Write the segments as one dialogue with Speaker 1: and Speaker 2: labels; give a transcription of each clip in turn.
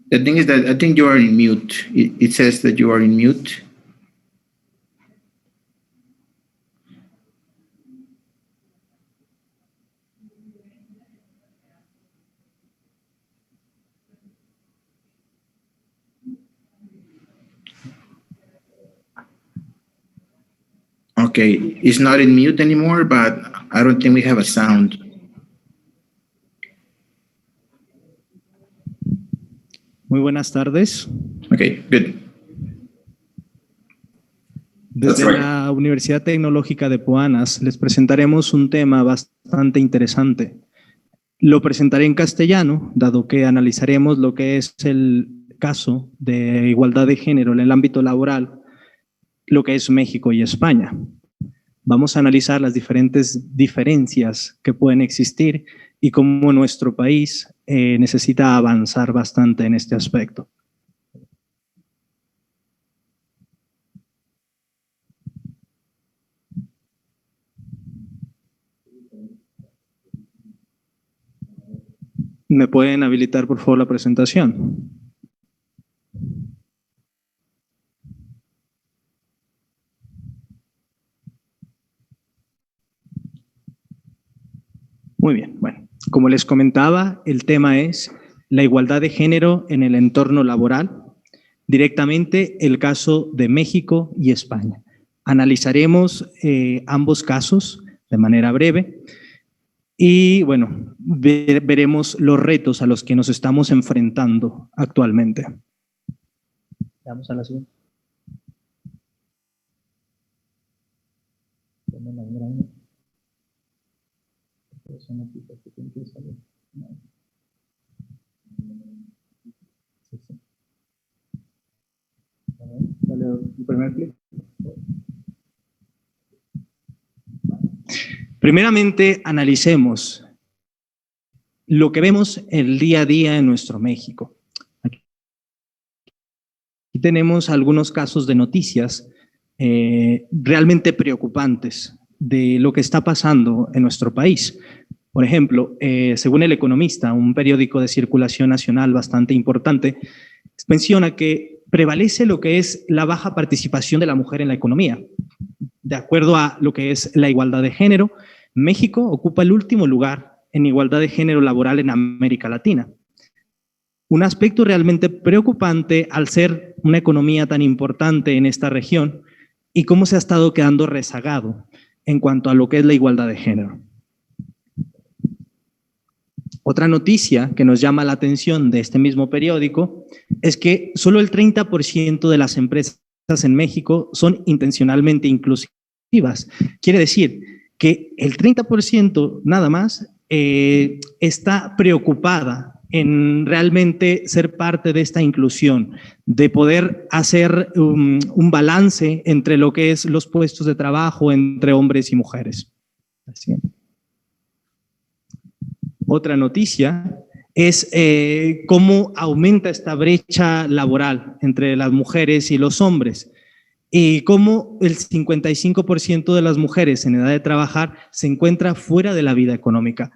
Speaker 1: The thing is that I think you are in mute. It says that you are in mute. Okay, it's not in mute anymore, but I don't think we have a sound.
Speaker 2: Muy buenas tardes.
Speaker 1: Okay, good.
Speaker 2: Desde la Universidad Tecnológica de Puanas les presentaremos un tema bastante interesante. Lo presentaré en castellano, dado que analizaremos lo que es el caso de igualdad de género en el ámbito laboral, lo que es México y España. Vamos a analizar las diferentes diferencias que pueden existir y cómo nuestro país necesita avanzar bastante en este aspecto. ¿Me pueden habilitar, por favor, la presentación? Muy bien, bueno, como les comentaba, el tema es la igualdad de género en el entorno laboral, directamente el caso de México y España. Analizaremos ambos casos de manera breve y, bueno, veremos los retos a los que nos estamos enfrentando actualmente. Vamos a la siguiente. Primeramente, analicemos lo que vemos el día a día en nuestro México. Aquí tenemos algunos casos de noticias realmente preocupantes de lo que está pasando en nuestro país. Por ejemplo, según El Economista, un periódico de circulación nacional bastante importante, menciona que prevalece lo que es la baja participación de la mujer en la economía. De acuerdo a lo que es la igualdad de género, México ocupa el último lugar en igualdad de género laboral en América Latina. Un aspecto realmente preocupante al ser una economía tan importante en esta región y cómo se ha estado quedando rezagado en cuanto a lo que es la igualdad de género. Otra noticia que nos llama la atención de este mismo periódico es que solo el 30% de las empresas en México son intencionalmente inclusivas. Quiere decir que el 30% nada más está preocupada en realmente ser parte de esta inclusión, de poder hacer un balance entre lo que es los puestos de trabajo entre hombres y mujeres. Así. Otra noticia es cómo aumenta esta brecha laboral entre las mujeres y los hombres y cómo el 55% de las mujeres en edad de trabajar se encuentra fuera de la vida económica.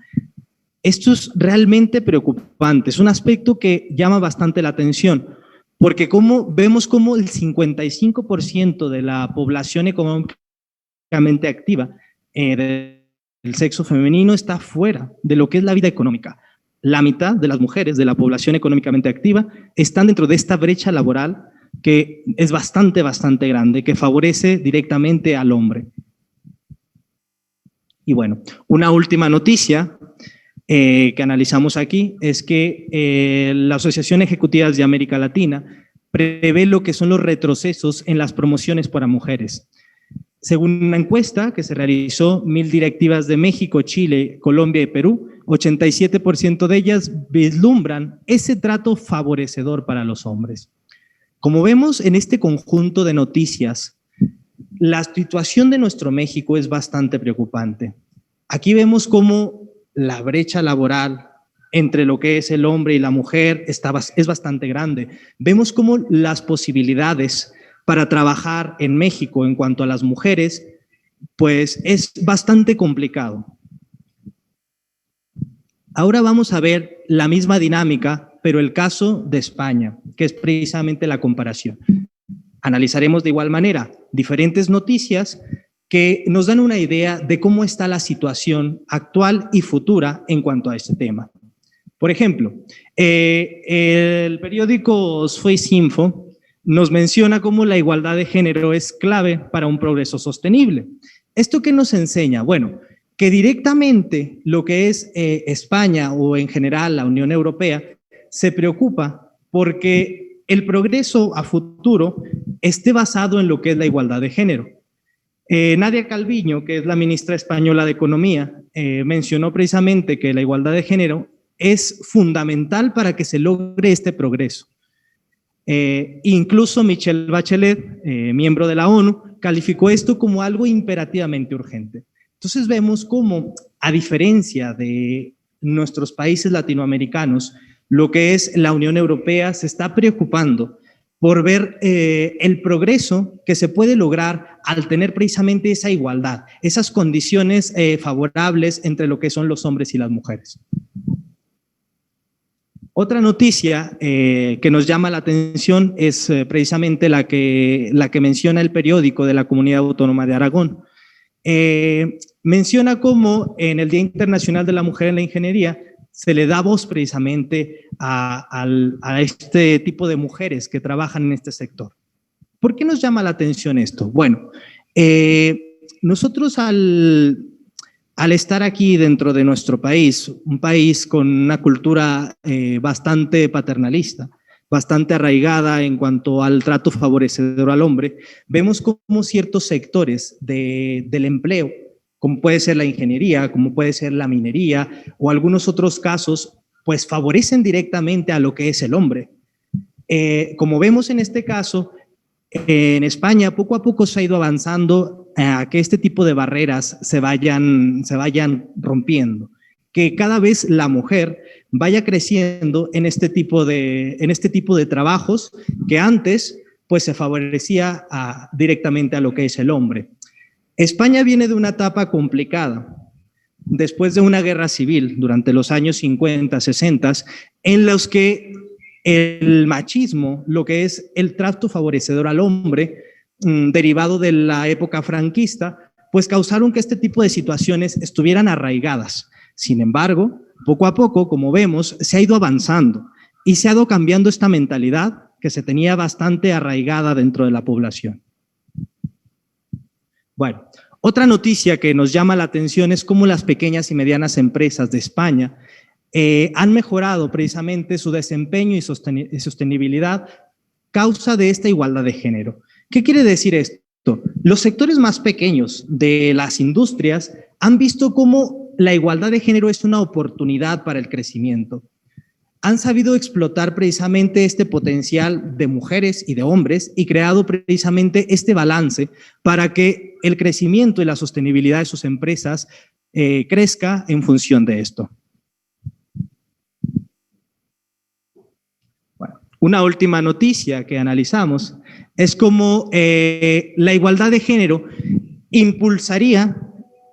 Speaker 2: Esto es realmente preocupante, es un aspecto que llama bastante la atención, porque vemos cómo el 55% de la población económicamente activa del sexo femenino está fuera de lo que es la vida económica. La mitad de las mujeres de la población económicamente activa están dentro de esta brecha laboral que es bastante grande, que favorece directamente al hombre. Y bueno, una última noticia que analizamos aquí es que la Asociación Ejecutivas de América Latina prevé lo que son los retrocesos en las promociones para mujeres. Según una encuesta que se realizó, 1000 directivas de México, Chile, Colombia y Perú, 87% de ellas vislumbran ese trato favorecedor para los hombres. Como vemos en este conjunto de noticias, la situación de nuestro México es bastante preocupante. Aquí vemos cómo la brecha laboral entre lo que es el hombre y la mujer es bastante grande. Vemos cómo las posibilidades para trabajar en México en cuanto a las mujeres, pues es bastante complicado. Ahora vamos a ver la misma dinámica pero el caso de España, que es precisamente la comparación. Analizaremos de igual manera diferentes noticias que nos dan una idea de cómo está la situación actual y futura en cuanto a este tema. Por ejemplo, el periódico Info nos menciona cómo la igualdad de género es clave para un progreso sostenible. ¿Esto qué nos enseña? Bueno, que directamente lo que es España o en general la Unión Europea se preocupa porque el progreso a futuro esté basado en lo que es la igualdad de género. Nadia Calviño, que es la ministra española de Economía, mencionó precisamente que la igualdad de género es fundamental para que se logre este progreso. Incluso Michelle Bachelet, miembro de la ONU, calificó esto como algo imperativamente urgente. Entonces vemos cómo, a diferencia de nuestros países latinoamericanos, lo que es la Unión Europea se está preocupando por ver el progreso que se puede lograr al tener precisamente esa igualdad, esas condiciones favorables entre lo que son los hombres y las mujeres. Otra noticia que nos llama la atención es precisamente la que menciona el periódico de la Comunidad Autónoma de Aragón. Menciona cómo en el Día Internacional de la Mujer en la Ingeniería se le da voz precisamente a este tipo de mujeres que trabajan en este sector. ¿Por qué nos llama la atención esto? Bueno, nosotros al estar aquí dentro de nuestro país, un país con una cultura bastante paternalista, bastante arraigada en cuanto al trato favorecedor al hombre, vemos cómo ciertos sectores del empleo, como puede ser la ingeniería, como puede ser la minería o algunos otros casos, pues favorecen directamente a lo que es el hombre. Como vemos en este caso, en España poco a poco se ha ido avanzando a que este tipo de barreras se vayan rompiendo, que cada vez la mujer vaya creciendo en este tipo de trabajos que antes pues se favorecía directamente a lo que es el hombre. España viene de una etapa complicada, después de una guerra civil durante los años 50, 60, en los que el machismo, lo que es el trato favorecedor al hombre, derivado de la época franquista, pues causaron que este tipo de situaciones estuvieran arraigadas. Sin embargo, poco a poco, como vemos, se ha ido avanzando y se ha ido cambiando esta mentalidad que se tenía bastante arraigada dentro de la población. Bueno, otra noticia que nos llama la atención es cómo las pequeñas y medianas empresas de España han mejorado precisamente su desempeño y sostenibilidad causa de esta igualdad de género. ¿Qué quiere decir esto? Los sectores más pequeños de las industrias han visto cómo la igualdad de género es una oportunidad para el crecimiento. Han sabido explotar precisamente este potencial de mujeres y de hombres y creado precisamente este balance para que el crecimiento y la sostenibilidad de sus empresas crezca en función de esto. Bueno, una última noticia que analizamos es cómo la igualdad de género impulsaría,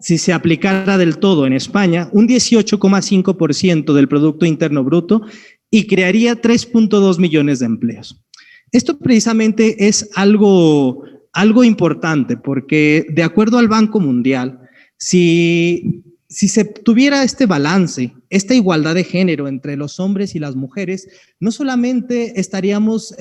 Speaker 2: si se aplicara del todo en España, un 18,5% del Producto Interno Bruto y crearía 3.2 millones de empleos. Esto precisamente es algo importante porque, de acuerdo al Banco Mundial, si se tuviera este balance, esta igualdad de género entre los hombres y las mujeres, no solamente estaríamos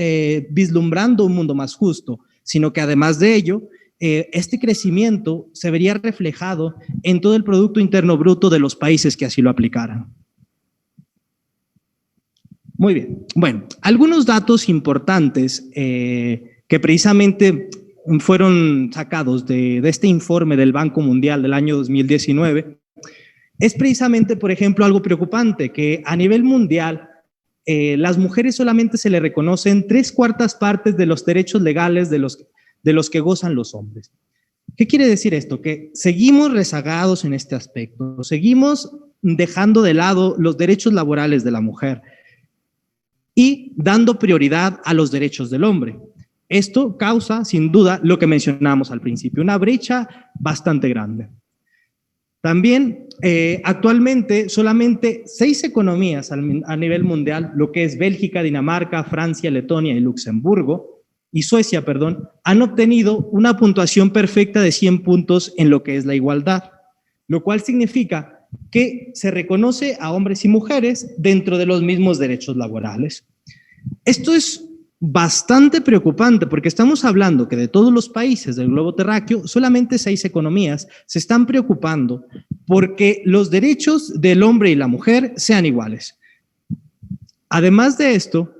Speaker 2: vislumbrando un mundo más justo, sino que además de ello, este crecimiento se vería reflejado en todo el Producto Interno Bruto de los países que así lo aplicaran. Muy bien. Bueno, algunos datos importantes que precisamente fueron sacados de este informe del Banco Mundial del año 2019 es precisamente, por ejemplo, algo preocupante, que a nivel mundial las mujeres solamente se le reconocen 3/4 partes de los derechos legales de los que gozan los hombres. ¿Qué quiere decir esto? Que seguimos rezagados en este aspecto, seguimos dejando de lado los derechos laborales de la mujer y dando prioridad a los derechos del hombre. Esto causa, sin duda, lo que mencionamos al principio, una brecha bastante grande. También actualmente solamente 6 economías a nivel mundial, lo que es Bélgica, Dinamarca, Francia, Letonia y Luxemburgo, y Suecia, perdón, han obtenido una puntuación perfecta de 100 puntos en lo que es la igualdad, lo cual significa que se reconoce a hombres y mujeres dentro de los mismos derechos laborales. Esto es bastante preocupante porque estamos hablando que de todos los países del globo terráqueo, solamente 6 economías se están preocupando porque los derechos del hombre y la mujer sean iguales. Además de esto,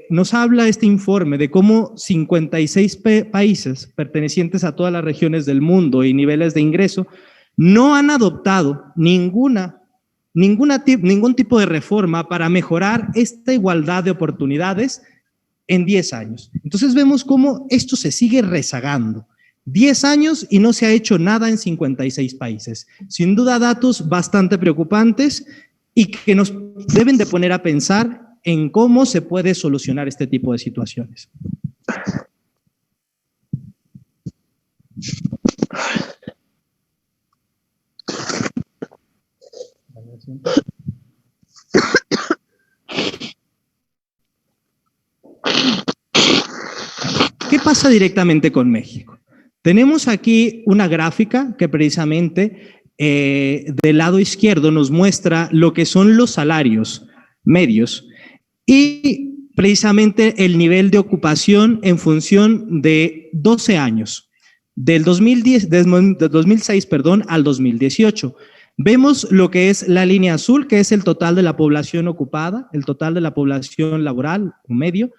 Speaker 2: nos habla este informe de cómo 56 países pertenecientes a todas las regiones del mundo y niveles de ingreso no han adoptado ningún tipo de reforma para mejorar esta igualdad de oportunidades en 10 años. Entonces vemos cómo esto se sigue rezagando. 10 años y no se ha hecho nada en 56 países. Sin duda, datos bastante preocupantes y que nos deben de poner a pensar en cómo se puede solucionar este tipo de situaciones. ¿Qué pasa directamente con México? Tenemos aquí una gráfica que precisamente del lado izquierdo nos muestra lo que son los salarios medios y precisamente el nivel de ocupación en función de 12 años, del 2006 al 2018. Vemos lo que es la línea azul, que es el total de la población ocupada, el total de la población laboral medio,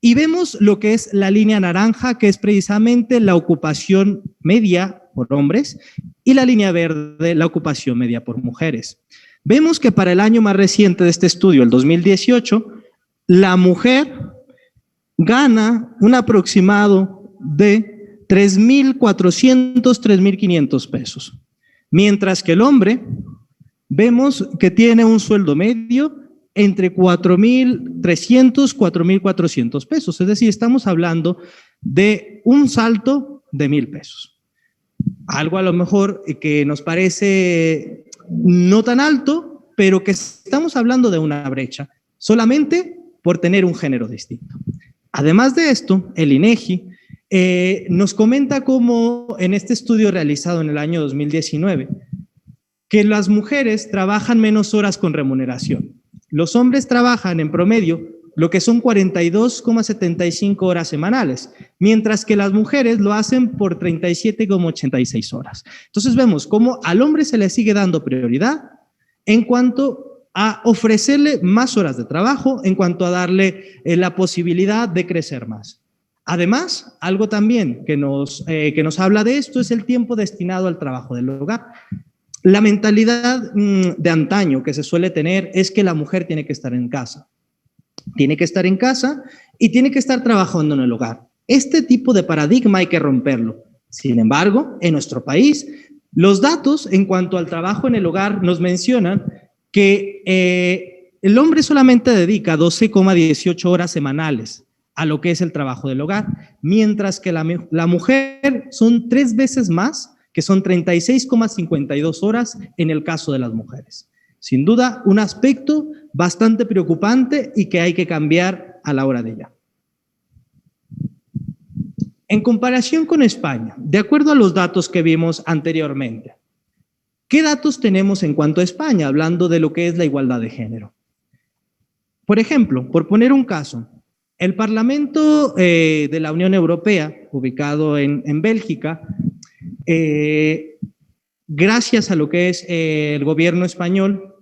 Speaker 2: y vemos lo que es la línea naranja, que es precisamente la ocupación media por hombres, y la línea verde, la ocupación media por mujeres. Vemos que para el año más reciente de este estudio, el 2018, la mujer gana un aproximado de 3.400, 3.500 pesos, mientras que el hombre vemos que tiene un sueldo medio entre 4.300, 4.400 pesos. Es decir, estamos hablando de un salto de 1,000 pesos. Algo a lo mejor que nos parece no tan alto, pero que estamos hablando de una brecha, solamente por tener un género distinto. Además de esto, el INEGI nos comenta cómo en este estudio realizado en el año 2019, que las mujeres trabajan menos horas con remuneración. Los hombres trabajan en promedio lo que son 42,75 horas semanales, mientras que las mujeres lo hacen por 37,86 horas. Entonces vemos cómo al hombre se le sigue dando prioridad en cuanto a ofrecerle más horas de trabajo, en cuanto a darle la posibilidad de crecer más. Además, algo también que nos habla de esto es el tiempo destinado al trabajo del hogar. La mentalidad de antaño que se suele tener es que la mujer tiene que estar en casa. Tiene que estar en casa y tiene que estar trabajando en el hogar. Este tipo de paradigma hay que romperlo. Sin embargo, en nuestro país, los datos en cuanto al trabajo en el hogar nos mencionan que el hombre solamente dedica 12,18 horas semanales a lo que es el trabajo del hogar, mientras que la mujer son 3 veces más, que son 36,52 horas en el caso de las mujeres. Sin duda, un aspecto bastante preocupante y que hay que cambiar a la hora de ya. En comparación con España, de acuerdo a los datos que vimos anteriormente, ¿qué datos tenemos en cuanto a España, hablando de lo que es la igualdad de género? Por ejemplo, por poner un caso, el Parlamento de la Unión Europea, ubicado en Bélgica, gracias a lo que es el gobierno español,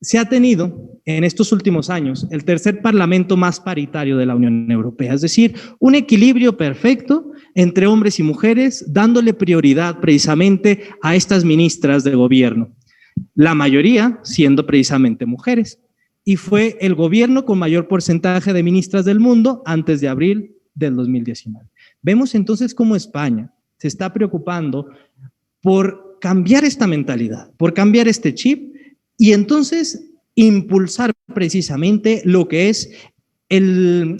Speaker 2: se ha tenido en estos últimos años el tercer parlamento más paritario de la Unión Europea, es decir, un equilibrio perfecto entre hombres y mujeres, dándole prioridad precisamente a estas ministras de gobierno, la mayoría siendo precisamente mujeres, y fue el gobierno con mayor porcentaje de ministras del mundo antes de abril del 2019. Vemos entonces cómo España se está preocupando por cambiar esta mentalidad, por cambiar este chip y entonces impulsar precisamente lo que es el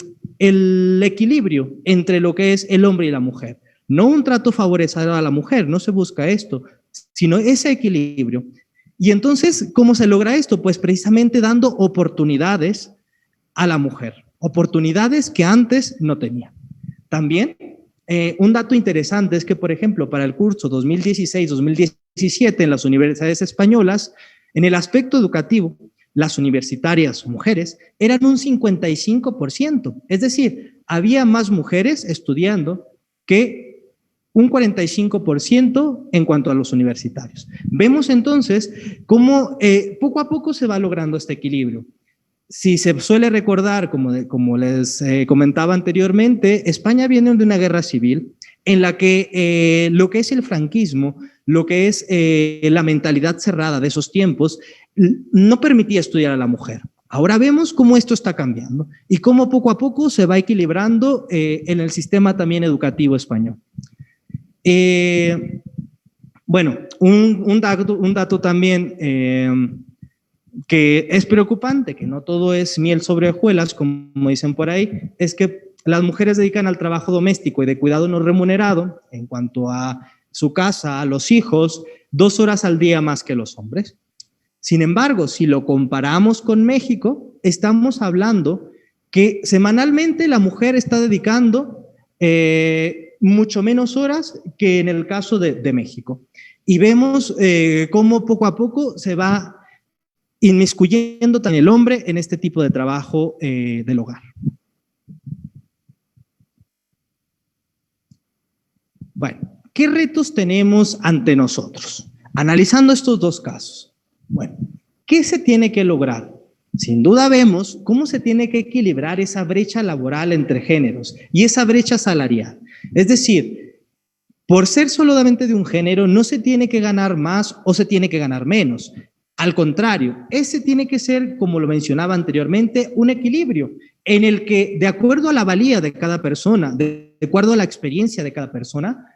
Speaker 2: equilibrio entre lo que es el hombre y la mujer. No un trato favorecedor a la mujer, no se busca esto, sino ese equilibrio. Y entonces, ¿cómo se logra esto? Pues precisamente dando oportunidades a la mujer, oportunidades que antes no tenía. También, un dato interesante es que, por ejemplo, para el curso 2016-2017 en las universidades españolas, en el aspecto educativo, las universitarias mujeres eran un 55%, es decir, había más mujeres estudiando que un 45% en cuanto a los universitarios. Vemos entonces cómo poco a poco se va logrando este equilibrio. Si se suele recordar, como les comentaba anteriormente, España viene de una guerra civil en la que lo que es el franquismo, lo que es la mentalidad cerrada de esos tiempos, no permitía estudiar a la mujer. Ahora vemos cómo esto está cambiando y cómo poco a poco se va equilibrando en el sistema también educativo español. Bueno, un dato también que es preocupante, que no todo es miel sobre hojuelas, como dicen por ahí, es que las mujeres dedican al trabajo doméstico y de cuidado no remunerado, en cuanto a su casa, a los hijos, 2 horas al día más que los hombres. Sin embargo, si lo comparamos con México, estamos hablando que semanalmente la mujer está dedicando mucho menos horas que en el caso de México. Y vemos cómo poco a poco se va inmiscuyendo también el hombre en este tipo de trabajo del hogar. Bueno, ¿qué retos tenemos ante nosotros? Analizando estos dos casos. Bueno, ¿qué se tiene que lograr? Sin duda vemos cómo se tiene que equilibrar esa brecha laboral entre géneros y esa brecha salarial. Es decir, por ser solamente de un género no se tiene que ganar más o se tiene que ganar menos. Al contrario, ese tiene que ser, como lo mencionaba anteriormente, un equilibrio en el que, de acuerdo a la valía de cada persona, de acuerdo a la experiencia de cada persona,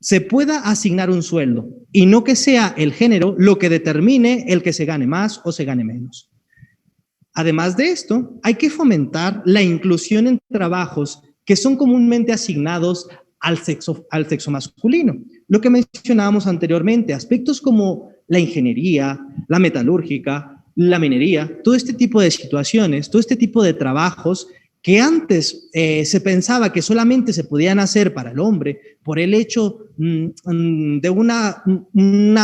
Speaker 2: se pueda asignar un sueldo y no que sea el género lo que determine el que se gane más o se gane menos. Además de esto, hay que fomentar la inclusión en trabajos que son comúnmente asignados al sexo masculino. Lo que mencionábamos anteriormente, aspectos como la ingeniería, la metalúrgica, la minería, todo este tipo de situaciones, todo este tipo de trabajos que antes se pensaba que solamente se podían hacer para el hombre por el hecho de una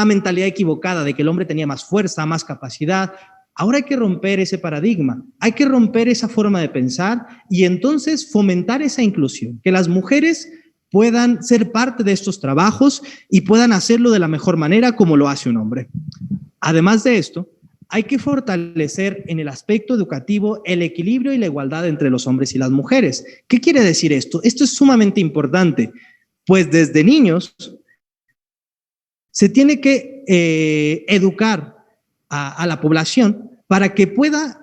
Speaker 2: mentalidad equivocada de que el hombre tenía más fuerza, más capacidad. Ahora hay que romper ese paradigma, hay que romper esa forma de pensar y entonces fomentar esa inclusión, que las mujeres puedan ser parte de estos trabajos y puedan hacerlo de la mejor manera como lo hace un hombre. Además de esto, hay que fortalecer en el aspecto educativo el equilibrio y la igualdad entre los hombres y las mujeres. ¿Qué quiere decir esto? Esto es sumamente importante, pues desde niños se tiene que educar a la población para que pueda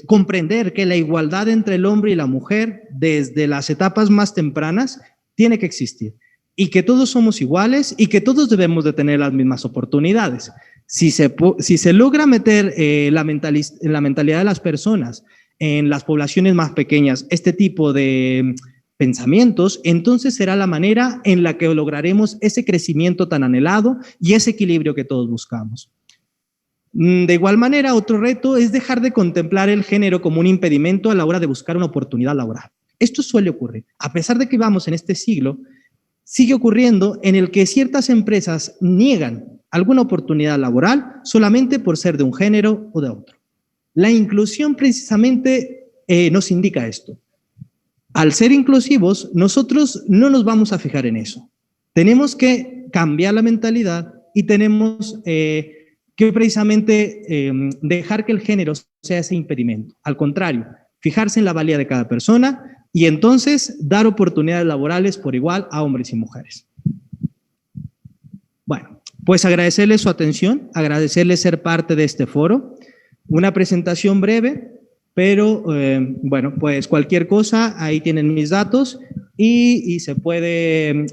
Speaker 2: comprender que la igualdad entre el hombre y la mujer desde las etapas más tempranas tiene que existir y que todos somos iguales y que todos debemos de tener las mismas oportunidades. Si se logra meter en la mentalidad de las personas, en las poblaciones más pequeñas, este tipo de pensamientos, entonces será la manera en la que lograremos ese crecimiento tan anhelado y ese equilibrio que todos buscamos. De igual manera, otro reto es dejar de contemplar el género como un impedimento a la hora de buscar una oportunidad laboral. Esto suele ocurrir. A pesar de que vamos en este siglo, sigue ocurriendo en el que ciertas empresas niegan alguna oportunidad laboral solamente por ser de un género o de otro. La inclusión precisamente nos indica esto. Al ser inclusivos, nosotros no nos vamos a fijar en eso. Tenemos que cambiar la mentalidad y tenemos que precisamente dejar que el género sea ese impedimento. Al contrario, fijarse en la valía de cada persona y entonces dar oportunidades laborales por igual a hombres y mujeres. Bueno, pues agradecerles su atención, agradecerles ser parte de este foro. Una presentación breve, pero bueno, pues cualquier cosa, ahí tienen mis datos y se puede,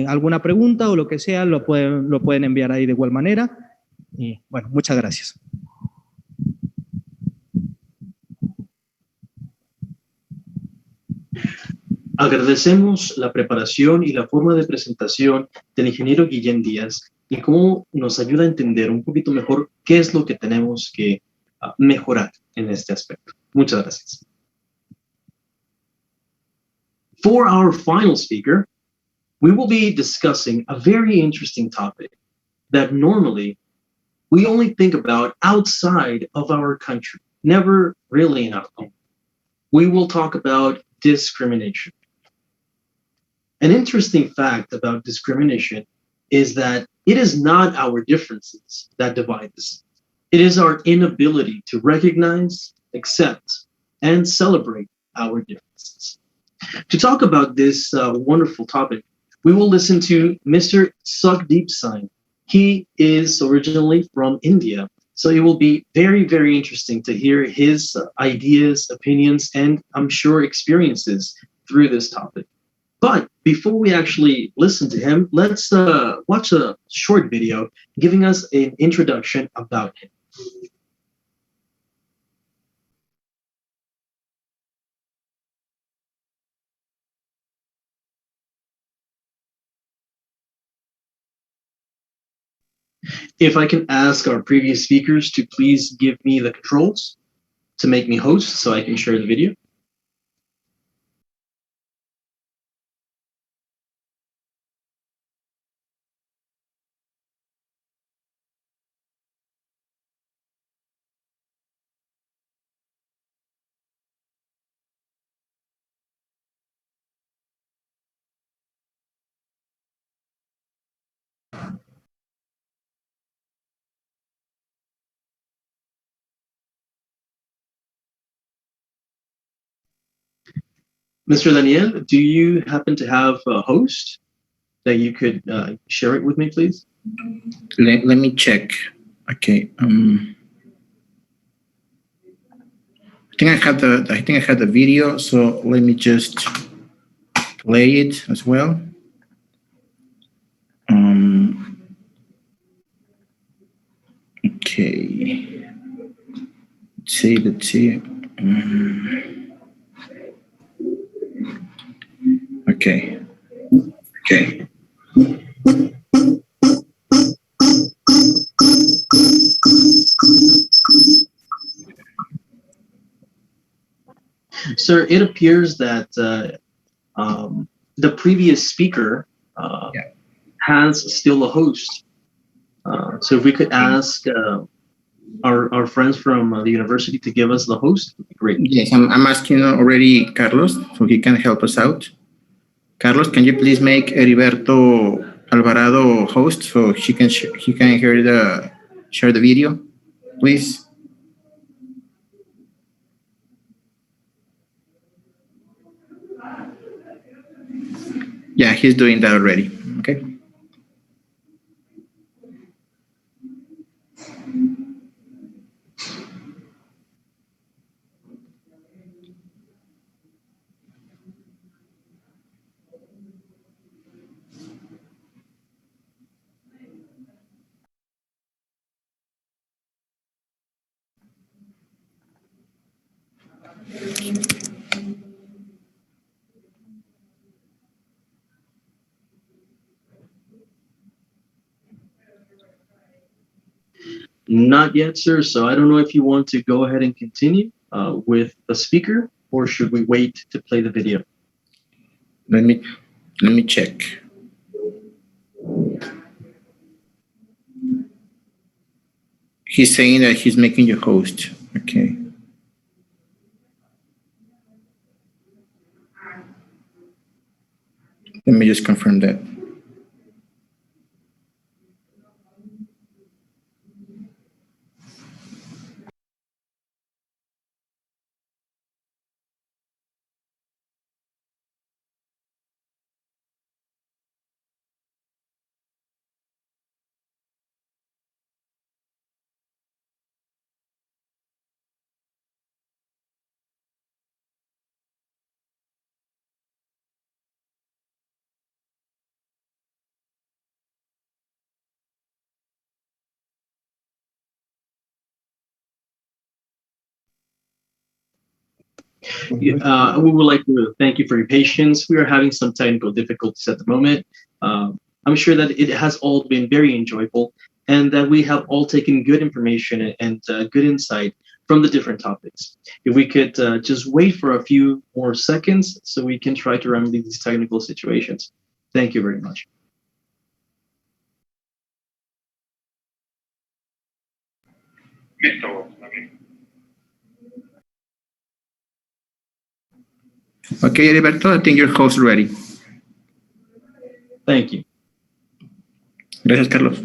Speaker 2: alguna pregunta o lo que sea, lo pueden enviar ahí de igual manera. Y bueno, muchas gracias.
Speaker 3: Agradecemos la preparación y la forma de presentación del ingeniero Guillén Díaz, y cómo nos ayuda a entender un poquito mejor qué es lo que tenemos que mejorar en este aspecto. Muchas gracias. For our final speaker, we will be discussing a very interesting topic that normally we only think about outside of our country, never really in our home. We will talk about discrimination. An interesting fact about discrimination is that it is not our differences that divide us. It is our inability to recognize, accept, and celebrate our differences. To talk about this wonderful topic, we will listen to Mr. Sukdeep Singh. He is originally from India, so it will be very, very interesting to hear his ideas, opinions, and I'm sure experiences through this topic. But before we actually listen to him, let's watch a short video giving us an introduction about him. If I can ask our previous speakers to please give me the controls to make me host so I can share the video. Mr. Daniel, do you happen to have a host that you could share it with me, please?
Speaker 1: Let me check. Okay. I think I had the video, so let me just play it as well. Okay. Let's see. Okay.
Speaker 3: Sir, it appears that the previous speaker has still a host. So if we could ask our friends from the university to give us the host, would be great.
Speaker 1: Yes, I'm asking already Carlos, so he can help us out. Carlos, can you please make Heriberto Alvarado host so he can share the video, please? Yeah, he's doing that already. Okay.
Speaker 3: Not yet, sir. So I don't know if you want to go ahead and continue with the speaker, or should we wait to play the video?
Speaker 1: Let me check. He's saying that he's making you host. Okay. Let me just confirm that.
Speaker 3: We would like to thank you for your patience. We are having some technical difficulties at the moment. I'm I'm sure that it has all been very enjoyable and that we have all taken good information and good insight from the different topics. If we could just wait for a few more seconds so we can try to remedy these technical situations. Thank you very much.
Speaker 1: Okay, Heriberto, I think your host is ready.
Speaker 3: Thank you.
Speaker 1: Gracias, Carlos.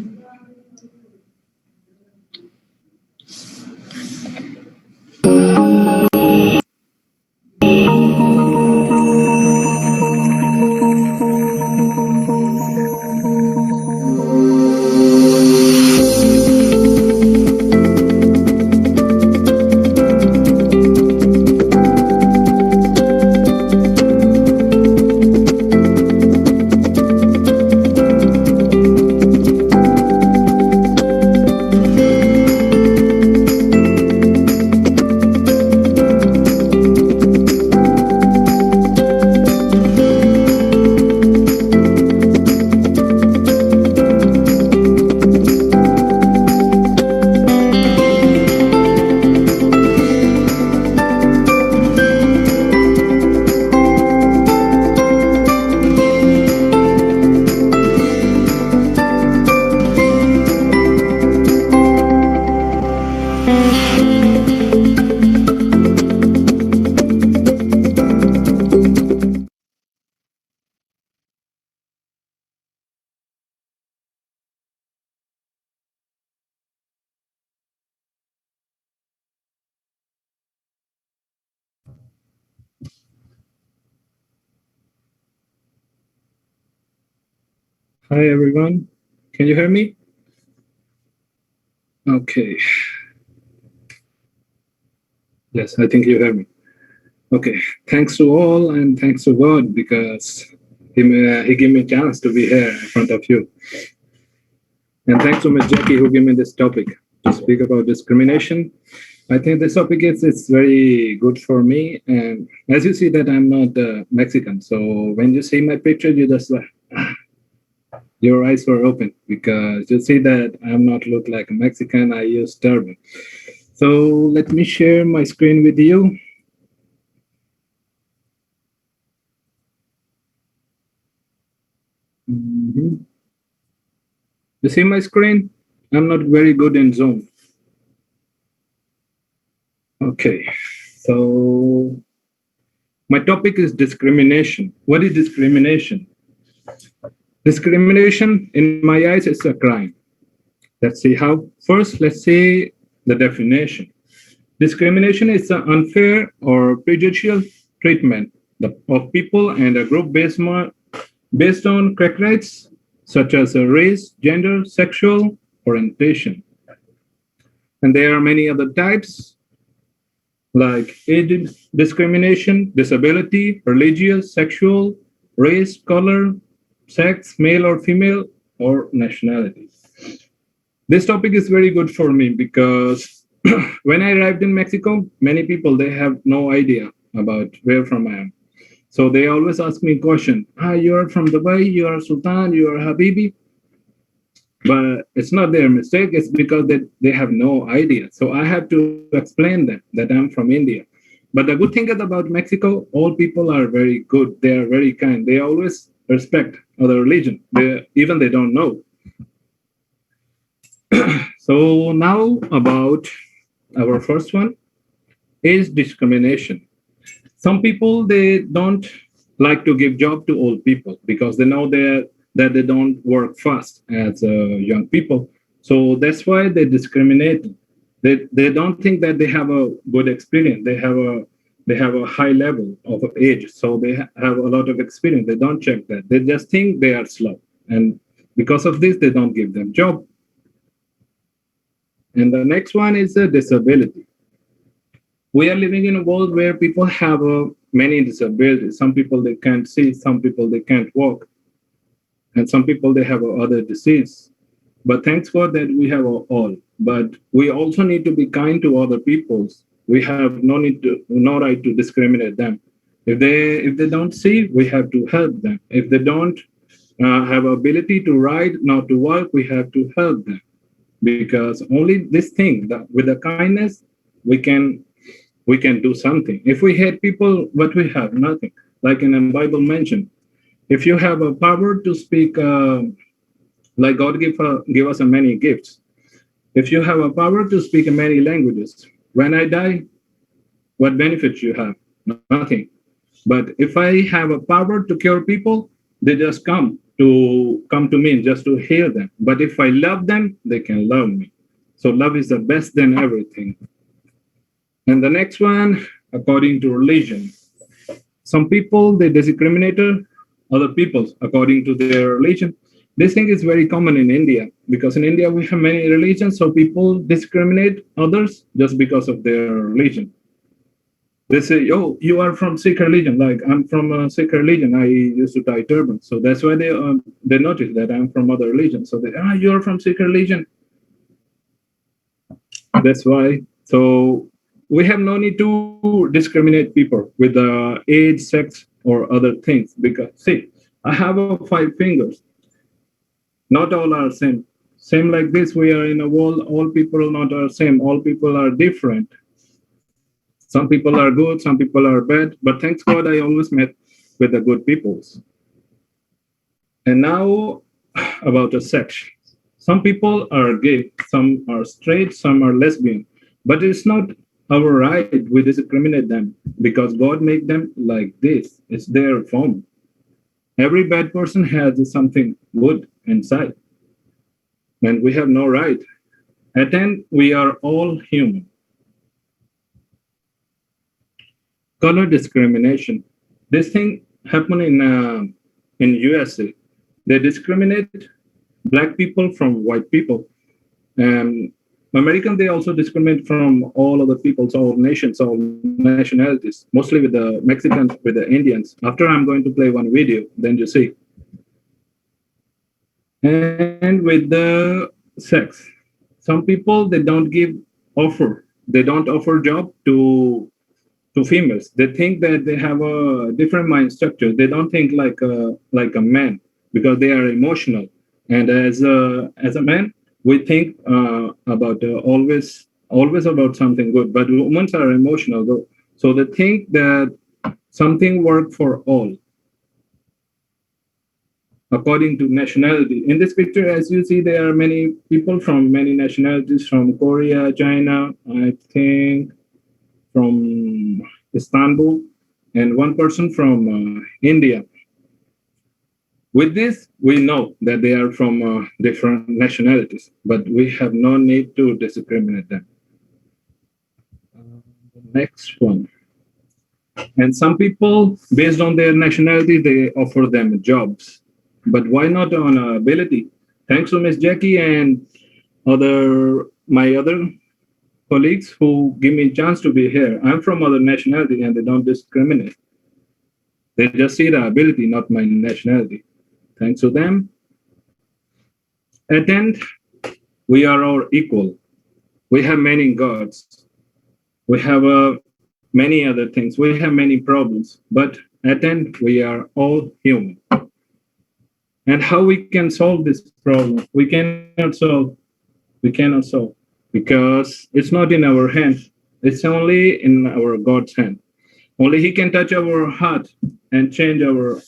Speaker 4: Hi, everyone. Can you hear me? Okay. Yes, I think you hear me. Okay. Thanks to all and thanks to God because he gave me a chance to be here in front of you. And thanks to Ms. Jackie who gave me this topic to speak about discrimination. I think this topic is very good for me. And as you see that I'm not Mexican. So when you see my picture, you just your eyes were open because you see that I'm not look like a Mexican. I use turban. So let me share my screen with you. You see my screen? I'm not very good in Zoom. Okay, so my topic is discrimination. What is discrimination? Discrimination, in my eyes, is a crime. Let's see how. First, let's see the definition. Discrimination is an unfair or prejudicial treatment of people and a group based on characteristics such as race, gender, sexual orientation. And there are many other types like age discrimination, disability, religious, sexual, race, color, sex, male or female, or nationality. This topic is very good for me because when I arrived in Mexico, many people, they have no idea about where from I am. So they always ask me a question, you're from Dubai, you're Sultan, you're Habibi. But it's not their mistake, it's because they have no idea. So I have to explain them that I'm from India. But the good thing is about Mexico, all people are very good. They are very kind. They always respect other religion, even they don't know. So now about our first one is discrimination. Some people, they don't like to give job to old people because they know that they don't work fast as young people. So that's why they discriminate. They don't think that they have a good experience. They have a high level of age, so they have a lot of experience. They don't check that. They just think they are slow, and because of this, they don't give them job. And the next one is a disability. We are living in a world where people have many disabilities. Some people they can't see, some people they can't walk, and some people they have other disease. But thanks God that we have all. But we also need to be kind to other people. We have no right to discriminate them. If they don't see, we have to help them. If they don't have ability to ride, not to walk, we have to help them. Because only this thing, that with the kindness, we can do something. If we hate people, what we have? Nothing. Like in the Bible mentioned, if you have a power to speak, like God give us many gifts. If you have a power to speak in many languages, when I die, what benefits you have? Nothing. But if I have a power to cure people, they just come to me just to hear them. But if I love them, they can love me. So love is the best than everything. And the next one, according to religion. Some people, they discriminate other people according to their religion. This thing is very common in India, because in India we have many religions, so people discriminate others just because of their religion. They say, "Oh, you are from Sikh religion." Like, I'm from a Sikh religion. I used to tie turban, so that's why they notice that I'm from other religion. So they, you're from Sikh religion. That's why. So we have no need to discriminate people with the age, sex, or other things. Because see, I have 5 fingers. Not all are same. Same like this, we are in a world. All people not are same. All people are different. Some people are good, some people are bad, but thanks God I always met with the good peoples. And now about the sex. Some people are gay, some are straight, some are lesbian, but it's not our right. We discriminate them because God made them like this. It's their form. Every bad person has something good inside, and we have no right. At the end, we are all human. Color discrimination. This thing happened in USA. They discriminate black people from white people. And American, they also discriminate from all other peoples, all nations, all nationalities, mostly with the Mexicans, with the Indians. After I'm going to play one video, then you see. And with the sex, some people, they don't offer job to females. They think that they have a different mind structure. They don't think like a man, because they are emotional. And as a man, we think about always about something good. But women are emotional though, so they think that something work for all. According to nationality, in this picture, as you see, there are many people from many nationalities, from Korea, China, I think, from Istanbul, and one person from India. With this, we know that they are from different nationalities, but we have no need to discriminate them. Next one. And some people, based on their nationality, they offer them jobs. But why not on ability? Thanks to Miss Jackie and my other colleagues who give me a chance to be here. I'm from other nationality and they don't discriminate. They just see the ability, not my nationality. Thanks to them. At the end, we are all equal. We have many gods. We have many other things. We have many problems. But at the end, we are all human. And how we can solve this problem? We cannot solve because it's not in our hands. It's only in our God's hand. Only He can touch our heart and change our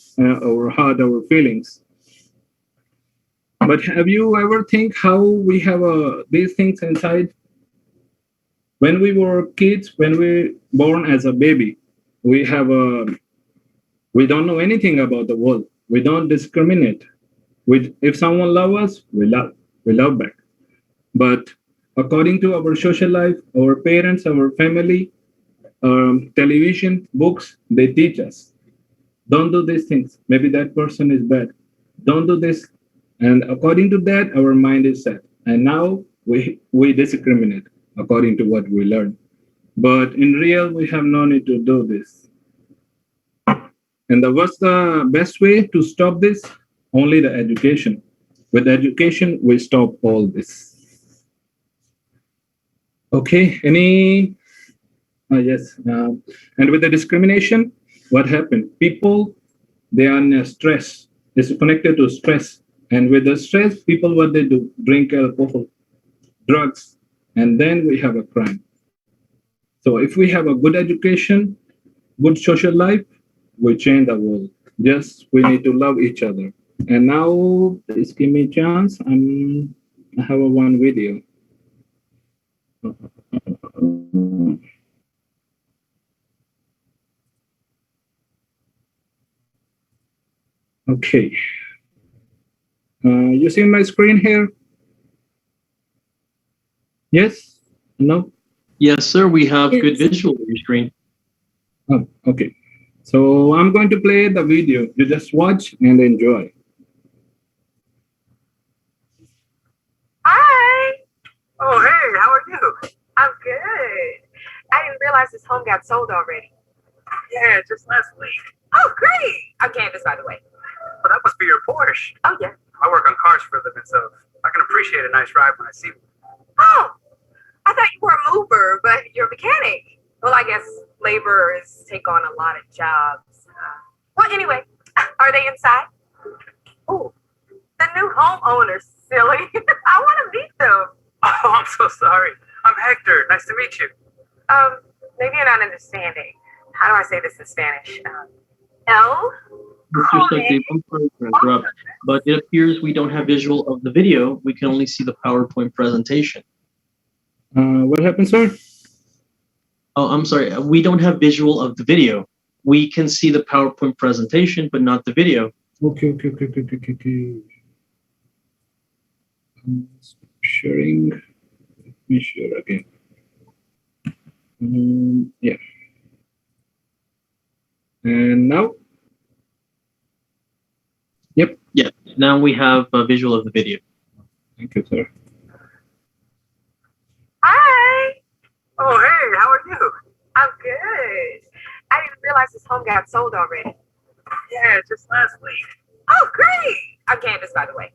Speaker 4: heart, our feelings. But have you ever think how we have these things inside? When we were kids, when we born as a baby, we don't know anything about the world. We don't discriminate. If someone loves us, we love back. But according to our social life, our parents, our family, television, books, they teach us, don't do these things. Maybe that person is bad. Don't do this. And according to that, our mind is set. And now we discriminate according to what we learn. But in real, we have no need to do this. And what's the best way to stop this? Only the education. With education, we stop all this. Okay, yes. And with the discrimination, what happened? People, they are in stress. is connected to stress. And with the stress, people, what they do, drink alcohol, drugs, and then we have a crime. So if we have a good education, good social life, we change the world. Just we need to love each other. And now, please give me a chance. I have a one video. Okay. You see my screen here? Yes? No?
Speaker 3: Yes, sir. We have
Speaker 5: Yes.
Speaker 3: good visual on your screen.
Speaker 4: Oh, okay. So I'm going to play the video. You just watch and enjoy.
Speaker 5: Hi.
Speaker 6: Oh, hey, how are you?
Speaker 5: I'm good. I didn't realize this home got sold already.
Speaker 6: Yeah, just last week.
Speaker 5: Oh, great. I'm Candace, by the way.
Speaker 6: Well, that must be your Porsche.
Speaker 5: Oh, yeah.
Speaker 6: I work on cars for a living, so I can appreciate a nice ride when I see one.
Speaker 5: Oh, I thought you were a mover, but you're a mechanic. Well, I guess laborers take on a lot of jobs. Well, anyway, are they inside? Oh, the new homeowner's silly. I want to meet them.
Speaker 6: Oh, I'm so sorry. I'm Hector. Nice to meet you.
Speaker 5: Maybe you're not understanding. How do I say this in Spanish? El?
Speaker 3: Mr. Sexy, I'm sorry to interrupt, but it appears we don't have visual of the video. We can only see the PowerPoint presentation.
Speaker 4: What happened, sir?
Speaker 3: Oh, I'm sorry. We don't have visual of the video. We can see the PowerPoint presentation, but not the video.
Speaker 4: Okay. Sharing. Let me share again. Yeah. And now? Yep.
Speaker 3: Yeah. Now we have a visual of the video.
Speaker 4: Thank you, sir.
Speaker 5: Hi.
Speaker 6: Oh, hey, how are you?
Speaker 5: I'm good. I didn't realize this home got sold already.
Speaker 6: Yeah, just last week.
Speaker 5: Oh, great. I'm Candace, by the way.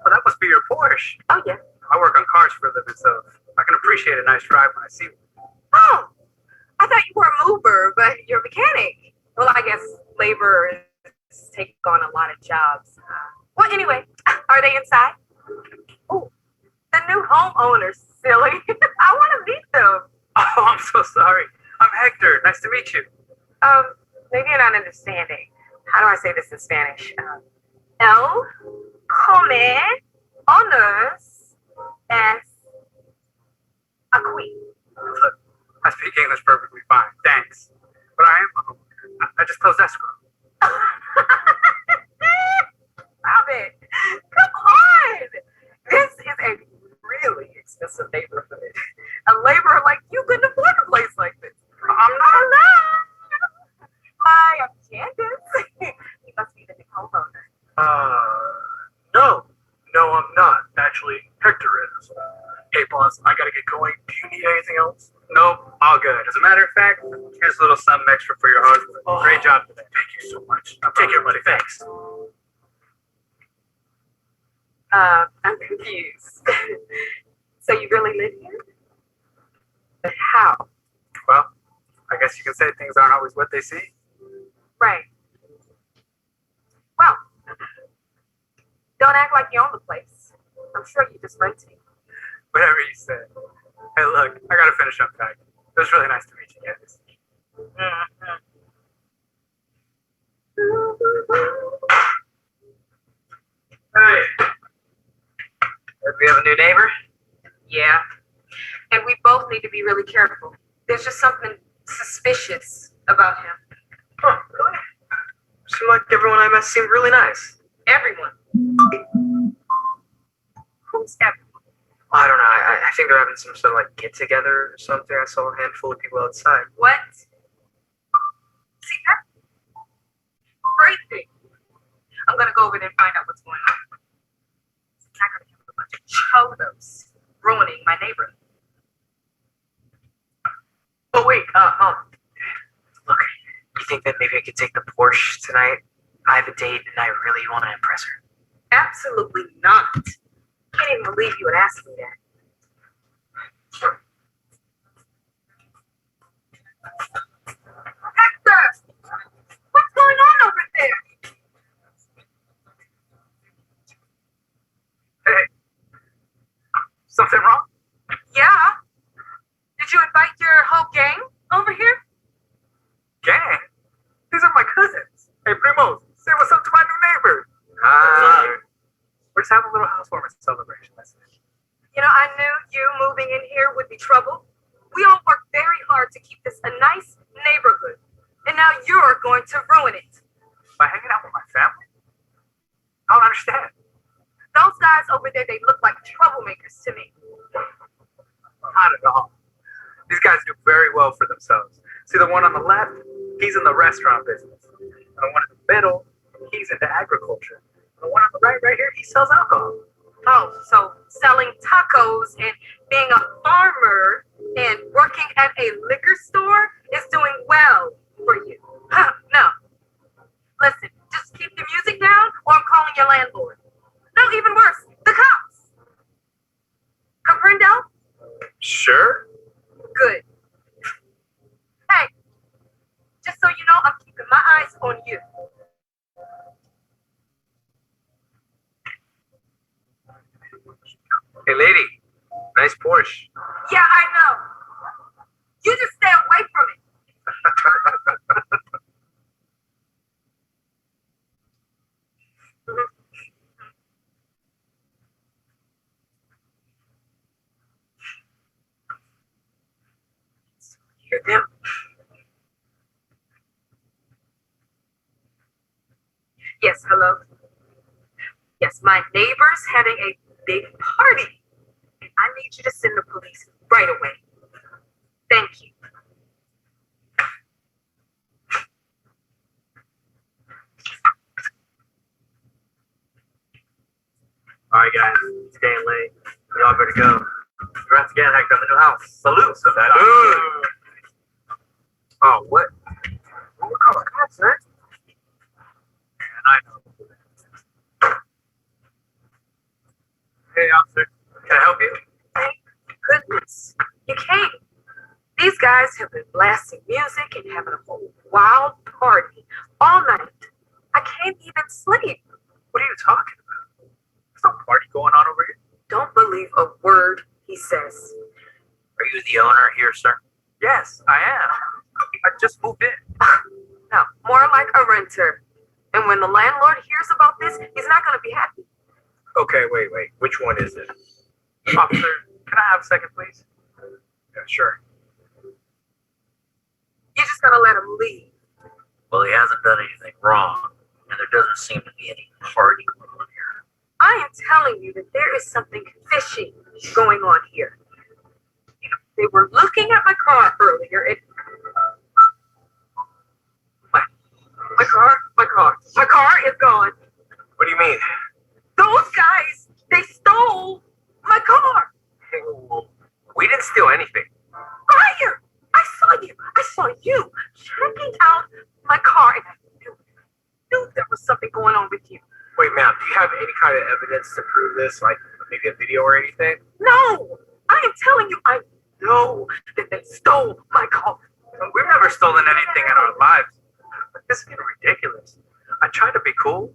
Speaker 6: Well, that must be your Porsche.
Speaker 5: Oh, yeah.
Speaker 6: I work on cars for a living, so I can appreciate a nice ride when I see one.
Speaker 5: Oh, I thought you were a mover, but you're a mechanic. Well, I guess laborers take on a lot of jobs. Well, anyway, are they inside? Oh, the new homeowner's silly. I want to meet them.
Speaker 6: Oh, I'm so sorry. I'm Hector. Nice to meet you.
Speaker 5: Maybe you're not understanding. How do I say this in Spanish? El come honors es aquí.
Speaker 6: Look, I speak English perfectly fine. Thanks. But I am a homeowner. I just closed escrow.
Speaker 5: Stop it. Come on. This is a really expensive neighborhood. A laborer like you couldn't afford a place like this.
Speaker 6: I'm not.
Speaker 5: Hello. Hi, I'm Candace. You must be the new homeowner.
Speaker 6: No, I'm not. Actually, Hector is. Hey, boss, I gotta get going. Do you need anything else? Nope, all good. As a matter of fact, here's a little something extra for your hard work.
Speaker 5: Oh.
Speaker 6: Great job today. Thank you so much. Take care, buddy. Thanks.
Speaker 5: I'm confused. So you really live here? But how?
Speaker 6: Well, I guess you can say things aren't always what they seem.
Speaker 5: Right. Well, don't act like you own the place. I'm sure you just rented it.
Speaker 6: Whatever you say. Hey, look, I gotta finish unpacking. It was really nice to meet you, Candace. Hey. We have a new neighbor?
Speaker 5: Yeah. And we both need to be really careful. There's just something suspicious about him.
Speaker 6: Huh, really? Seemed like everyone I met seemed really nice.
Speaker 5: Everyone. Who's everyone?
Speaker 6: I don't know. I think they're having some sort of like get together or something. I saw a handful of people outside.
Speaker 5: What? See, that's crazy. I'm gonna go over there and find out what's going on. I'm not gonna have a bunch of cholos ruining my neighborhood.
Speaker 6: Oh wait, Mom. Look, you think that maybe I could take the Porsche tonight? I have a date and I really want to impress her.
Speaker 5: Absolutely not. I can't even believe you would ask me that. Hector! What's going on over there?
Speaker 6: housewarming celebration. That's it.
Speaker 5: You know, I knew you moving in here would be trouble. We all worked very hard to keep this a nice neighborhood, and now you're going to ruin it.
Speaker 6: By hanging out with my family? I don't understand.
Speaker 5: Those guys over there, they look like troublemakers to me.
Speaker 6: Not at all. These guys do very well for themselves. See, the one on the left, he's in the restaurant business. And the one in the middle, he's into agriculture. And the one on the right here, he sells alcohol.
Speaker 5: Oh, so selling tacos and being a farmer and working at a liquor store is doing well for you. Huh, no. Listen, just keep the music down or I'm calling your landlord. No, even worse, the cops. Comprendo?
Speaker 6: Sure.
Speaker 5: Good. Hey, just so you know, I'm keeping my eyes on you.
Speaker 6: Hey, lady. Nice Porsche.
Speaker 5: Yeah, I know. You just stay away from it. Hear them? Yes, hello. Yes, my neighbor's having a big party. And I need you to send the police right away. Thank you.
Speaker 6: All right, guys. It's getting late. Y'all better go. Congrats again, Hector, on the new house. Salute. Salute. Oh, what? We'll call the cops, man. And I know. Hey, officer. Can I help you?
Speaker 5: Thank goodness you came. These guys have been blasting music and having a whole wild party all night. I can't even sleep.
Speaker 6: What are you talking about? There's no party going on over here.
Speaker 5: Don't believe a word he says.
Speaker 6: Are you the owner here, sir? Yes, I am. I just moved in.
Speaker 5: No, more like a renter. And when the landlord hears about this, he's not going to be happy.
Speaker 6: Okay, wait. Which one is it? Officer, can I have a second, please? Yeah, sure.
Speaker 5: You're just going to let him leave.
Speaker 7: Well, he hasn't done anything wrong, and there doesn't seem to be any party going on here.
Speaker 5: I am telling you that there is something fishy going on here. You know, they were looking at my car earlier and my car is gone.
Speaker 6: What do you mean?
Speaker 5: Those guys, they stole my car.
Speaker 6: We didn't steal anything.
Speaker 5: Liar! I saw you checking out my car and I knew there was something going on with you.
Speaker 6: Wait, ma'am, do you have any kind of evidence to prove this, like maybe a video or anything?
Speaker 5: No! I am telling you, I know that they stole my car.
Speaker 6: We've never stolen anything in our lives. This is getting ridiculous. I try to be cool,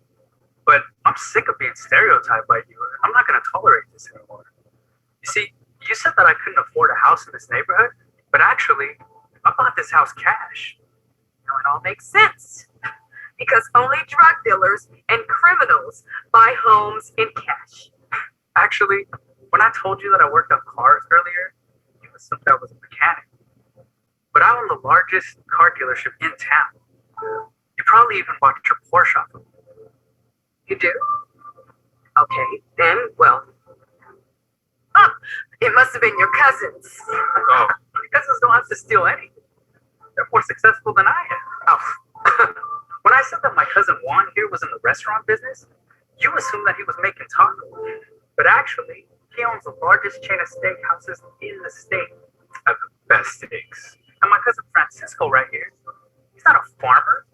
Speaker 6: but I'm sick of being stereotyped by you. I'm not going to tolerate this anymore. You see, you said that I couldn't afford a house in this neighborhood, but actually, I bought this house cash.
Speaker 5: Now it all makes sense. Because only drug dealers and criminals buy homes in cash.
Speaker 6: Actually, when I told you that I worked on cars earlier, you assumed I was a mechanic. But I own the largest car dealership in town. You probably even bought your Porsche off of me.
Speaker 5: You do? Okay, then, well. It must have been your cousins.
Speaker 6: Oh, my cousins don't have to steal anything. They're more successful than I am. Oh. When I said that my cousin Juan here was in the restaurant business, you assumed that he was making tacos. But actually, he owns the largest chain of steakhouses in the state. Have the best steaks. And my cousin Francisco right here, he's not a farmer.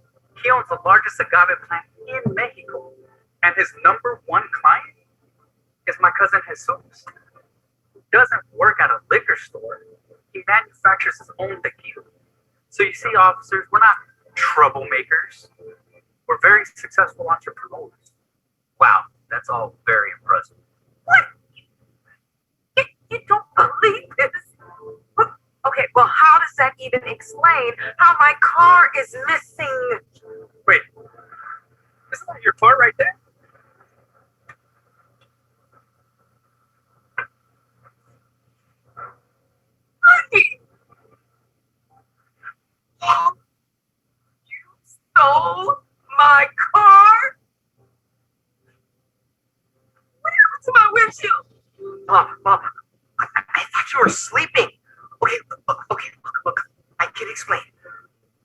Speaker 6: He owns the largest agave plant in Mexico. And his number one client is my cousin Jesus. He doesn't work at a liquor store. He manufactures his own tequila. So you see, officers, we're not troublemakers. We're very successful entrepreneurs.
Speaker 7: Wow, that's all very impressive.
Speaker 5: What? You don't believe this? Okay, well, how does that even explain how my car is missing?
Speaker 6: Wait, isn't that your car right there? you were sleeping. Okay, look. I can explain.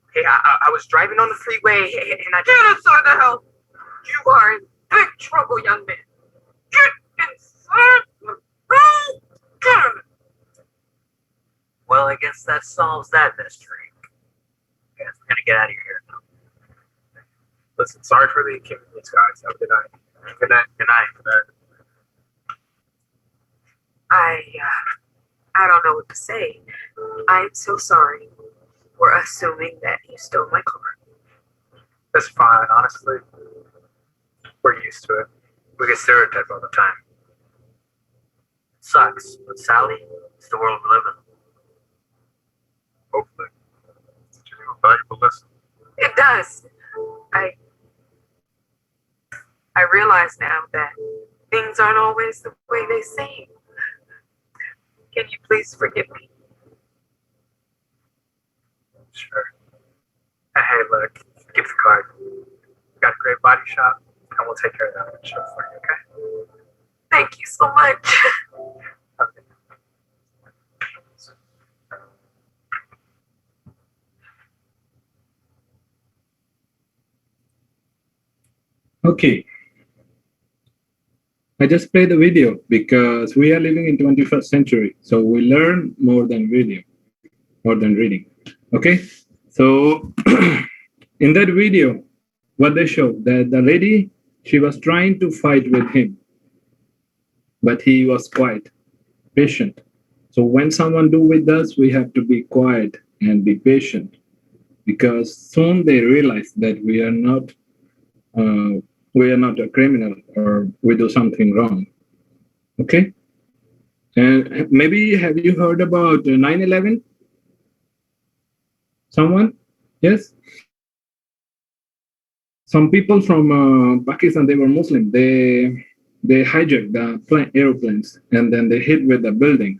Speaker 6: Okay, I was driving on the freeway and I
Speaker 5: Get inside the house. You are in big trouble, young man. Get inside the house.
Speaker 7: Well, I guess that solves that mystery. Guys, we're gonna get out of here now.
Speaker 6: Listen, sorry for the inconvenience, guys. Have a good night. Good night. Good night. Good night.
Speaker 5: I don't know what to say. I'm so sorry for assuming that you stole my car.
Speaker 6: That's fine, honestly. We're used to it. We get stereotyped all the time.
Speaker 7: It sucks, but Sally, it's the world we live in.
Speaker 6: Hopefully. It's a valuable lesson.
Speaker 5: It does. I realize now that things aren't always the way they seem. Can you please forgive me?
Speaker 6: Sure. Hey, look, keep the card. We got a great body shop, and we'll take care of that shop for you, okay?
Speaker 5: Thank you so much.
Speaker 4: Okay. I just played the video because we are living in 21st century. So we learn more than video, more than reading. Okay. So in that video, what they show that the lady, she was trying to fight with him, but he was quiet, patient. So when someone do with us, we have to be quiet and be patient because soon they realize that we are not a criminal or we do something wrong. Okay? And maybe have you heard about 9/11? Someone? Yes? Some people from Pakistan, they were Muslim. They hijacked the airplanes and then they hit with the building.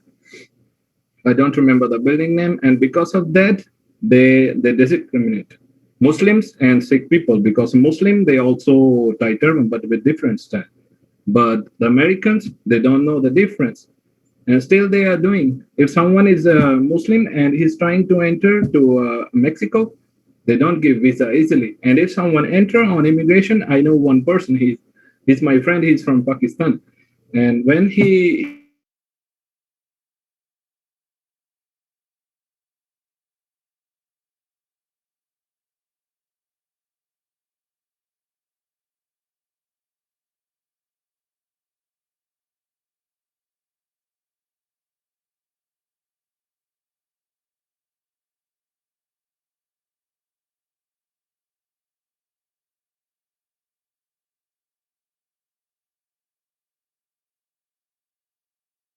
Speaker 4: I don't remember the building name. And because of that, they discriminate Muslims and Sikh people because Muslim, they also tie turban, but with different style. But the Americans, they don't know the difference. And still they are doing. If someone is a Muslim and he's trying to enter to Mexico, they don't give visa easily. And if someone enter on immigration, I know one person, he's my friend, he's from Pakistan. And when he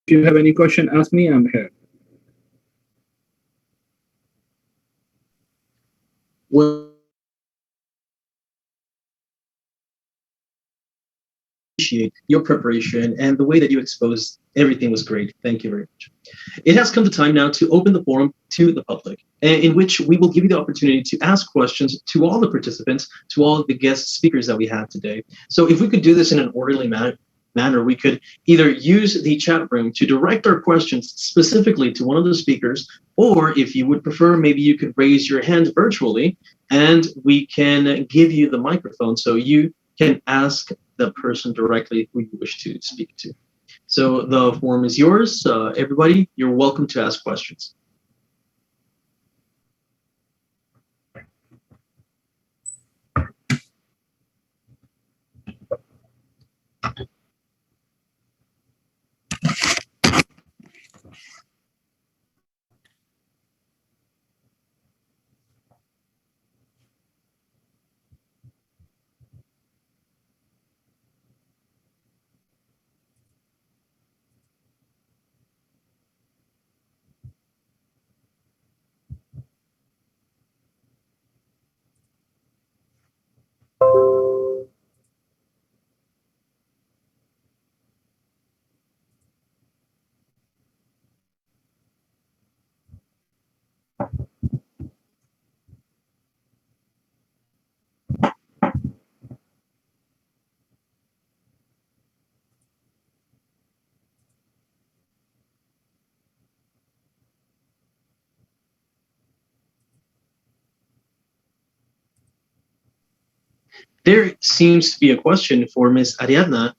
Speaker 4: if you have any question, ask me, I'm here.
Speaker 3: Well, appreciate your preparation and the way that you exposed everything was great. Thank you very much. It has come the time now to open the forum to the public, in which we will give you the opportunity to ask questions to all the participants, to all of the guest speakers that we have today. So if we could do this in an orderly manner, we could either use the chat room to direct our questions specifically to one of the speakers, or if you would prefer, maybe you could raise your hand virtually and we can give you the microphone so you can ask the person directly who you wish to speak to. So the forum is yours. Everybody, you're welcome to ask questions. there seems to be a question for Ms. Ariadna,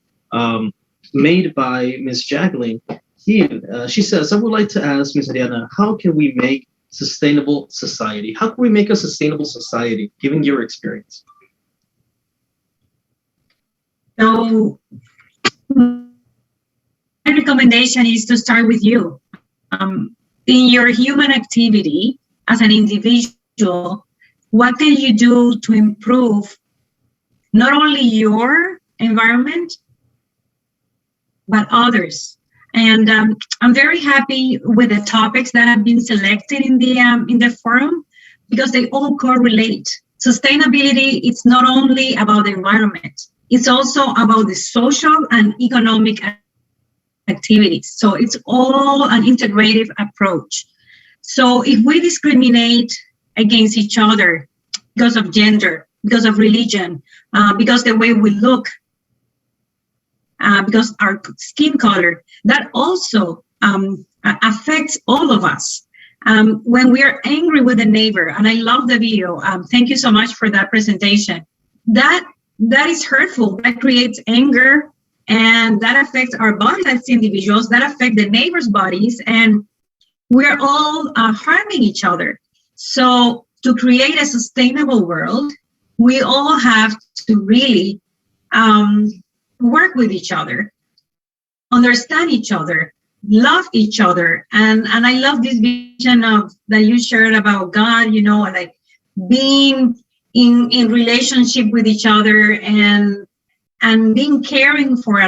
Speaker 3: made by Ms. Jacqueline. She says, I would like to ask Ms. Ariadna, how can we make sustainable society? How can we make a sustainable society, given your experience?
Speaker 8: So my recommendation is to start with you. In your human activity as an individual, what can you do to improve not only your environment, but others? And I'm very happy with the topics that have been selected in the forum, because they all correlate. Sustainability, it's not only about the environment, it's also about the social and economic activities. So it's all an integrative approach. So if we discriminate against each other because of gender, because of religion, because the way we look, because our skin color, that also affects all of us. When we are angry with a neighbor, and I love the video, thank you so much for that presentation, that is hurtful, that creates anger, and that affects our bodies as individuals, that affect the neighbors' bodies, and we're all harming each other. So to create a sustainable world, we all have to really work with each other, understand each other, love each other. And I love this vision that you shared about God, like being in relationship with each other and being caring for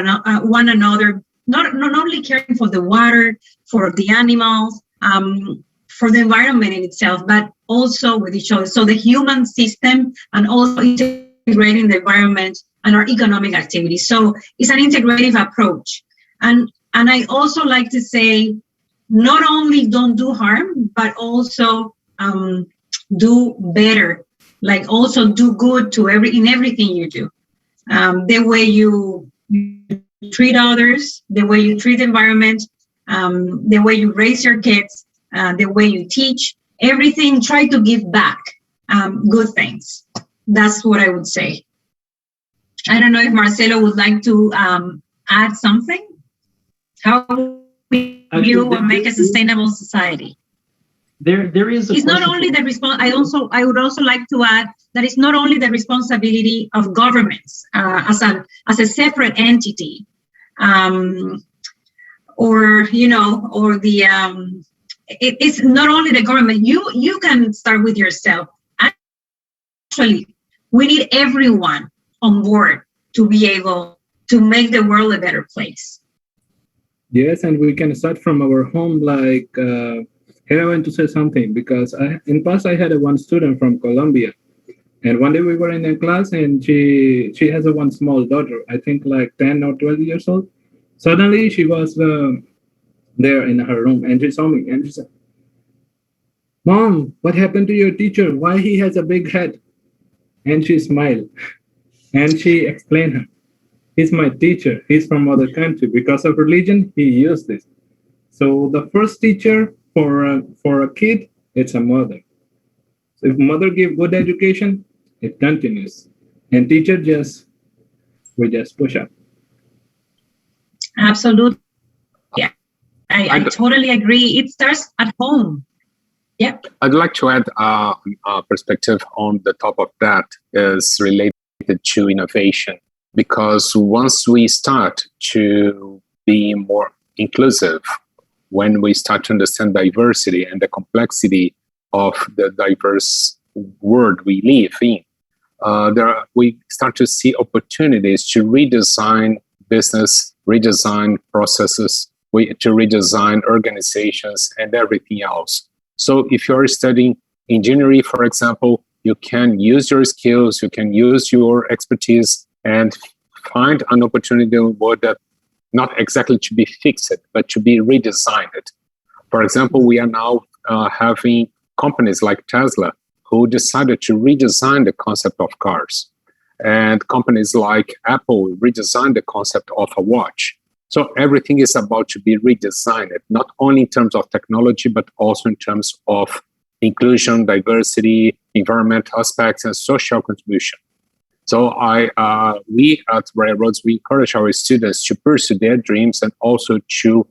Speaker 8: one another, not only caring for the water, for the animals, for the environment in itself, but also with each other. So the human system, and also integrating the environment and our economic activities. So it's an integrative approach. And I also like to say, not only don't do harm, but also do better. Like also do good in everything you do. The way you treat others, the way you treat the environment, the way you raise your kids, the way you teach, everything, try to give back good things. That's what I would say. I don't know if Marcelo would like to add something. How you make a sustainable society?
Speaker 3: There is.
Speaker 8: It's not only the I would also like to add that it's not only the responsibility of governments as a separate entity, it's not only the government. You can start with yourself. Actually, we need everyone on board to be able to make the world a better place.
Speaker 4: Yes, and we can start from our home. Like here, I want to say something because in past I had one student from Colombia, and one day we were in a class, and she has one small daughter, I think like 10 or 12 years old. Suddenly, she was there in her room, and she saw me, and she said, "Mom, what happened to your teacher? Why he has a big head?" And she smiled, and she explained her. He's my teacher. He's from other country. Because of religion, he used this. So the first teacher for a kid, it's a mother. So if mother give good education, it continues. And teacher we just push up.
Speaker 8: Absolutely. Yeah, I totally agree. It starts at home. Yep.
Speaker 9: I'd like to add a perspective on the top of that is related to innovation. Because once we start to be more inclusive, when we start to understand diversity and the complexity of the diverse world we live in, we start to see opportunities to redesign business, redesign processes, to redesign organizations and everything else. So if you're studying engineering, for example, you can use your skills, you can use your expertise and find an opportunity that not exactly to be fixed, but to be redesigned. For example, we are now having companies like Tesla who decided to redesign the concept of cars. And companies like Apple redesigned the concept of a watch. So everything is about to be redesigned, not only in terms of technology, but also in terms of inclusion, diversity, environmental aspects, and social contribution. So we at Railroads, we encourage our students to pursue their dreams and also to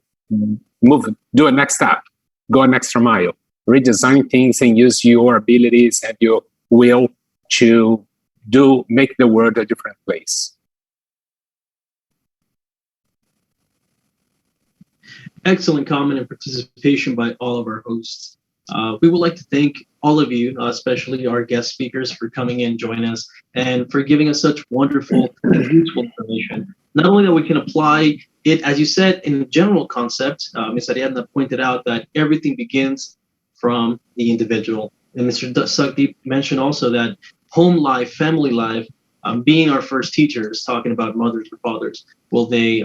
Speaker 9: do a next step, go an extra mile, redesign things and use your abilities and your will to make the world a different place.
Speaker 3: Excellent comment and participation by all of our hosts. We would like to thank all of you, especially our guest speakers, for coming in, joining us, and for giving us such wonderful and useful information. Not only that we can apply it, as you said, in a general concept, Ms. Ariadna pointed out that everything begins from the individual. And Mr. Sugdeep mentioned also that home life, family life, being our first teachers, talking about mothers or fathers, well, they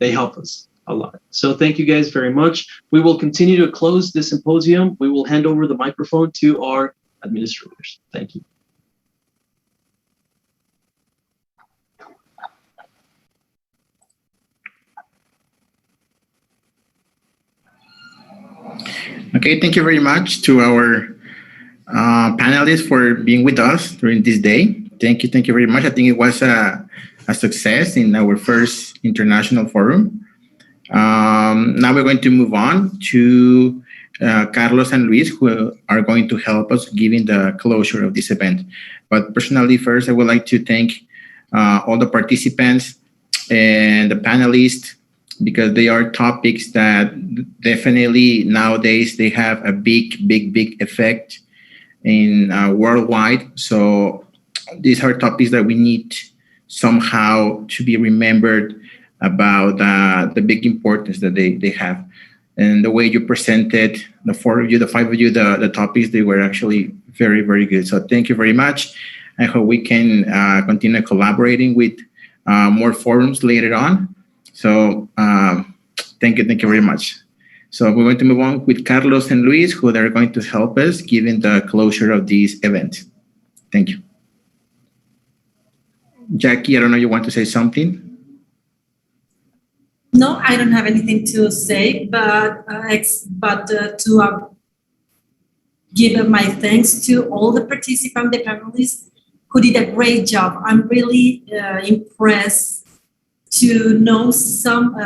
Speaker 3: help us a lot. So thank you guys very much. We will continue to close this symposium. We will hand over the microphone to our administrators. Thank you.
Speaker 1: Okay, thank you very much to our panelists for being with us during this day. Thank you very much. I think it was a success in our first international forum. Now we're going to move on to Carlos and Luis, who are going to help us giving the closure of this event. But personally, first, I would like to thank all the participants and the panelists, because they are topics that definitely nowadays they have a big effect in worldwide. So these are topics that we need somehow to be remembered about the big importance that they have. And the way you presented, the four of you, the five of you, the topics, they were actually very, very good. So thank you very much. I hope we can continue collaborating with more forums later on. So thank you very much. So we're going to move on with Carlos and Luis, who are going to help us given the closure of this event. Thank you. Jackie, I don't know, you want to say something?
Speaker 10: No, I don't have anything to say, but to give my thanks to all the participants, the panelists, who did a great job. I'm really impressed to know some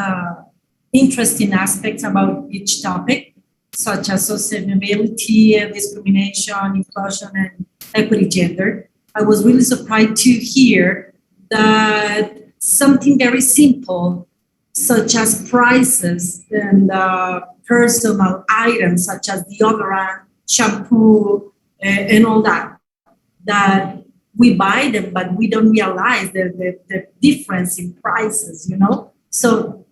Speaker 10: interesting aspects about each topic, such as sustainability, discrimination, inclusion, and equity gender. I was really surprised to hear that something very simple, such as prices and personal items, such as deodorant, shampoo, and all that we buy them, but we don't realize the difference in prices, you know? So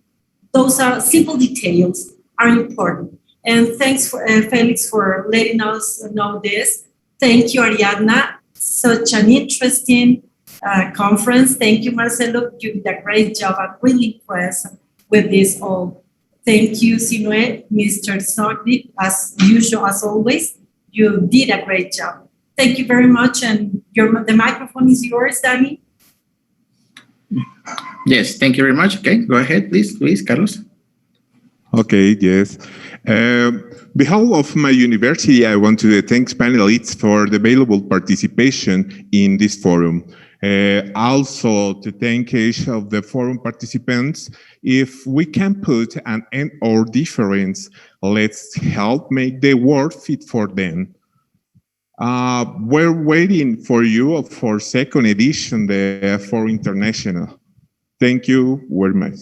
Speaker 10: those are simple details are important. And thanks for Felix for letting us know this. Thank you, Ariadna. Such an interesting conference. Thank you, Marcelo. You did a great job. I'm really impressed with this all. Thank you, Sinue, Mr. Sogdi, as usual, as always. You did a great job. Thank you very much. And the microphone is yours, Danny.
Speaker 1: Yes, thank you very much. Okay, go ahead, please, Carlos.
Speaker 11: Okay, yes. Behalf of my university, I want to thank panelists for the available participation in this forum. Also to thank each of the forum participants. If we can put an end or difference, let's help make the world fit for them. We're waiting for you for second edition, the Forum International. Thank you very much.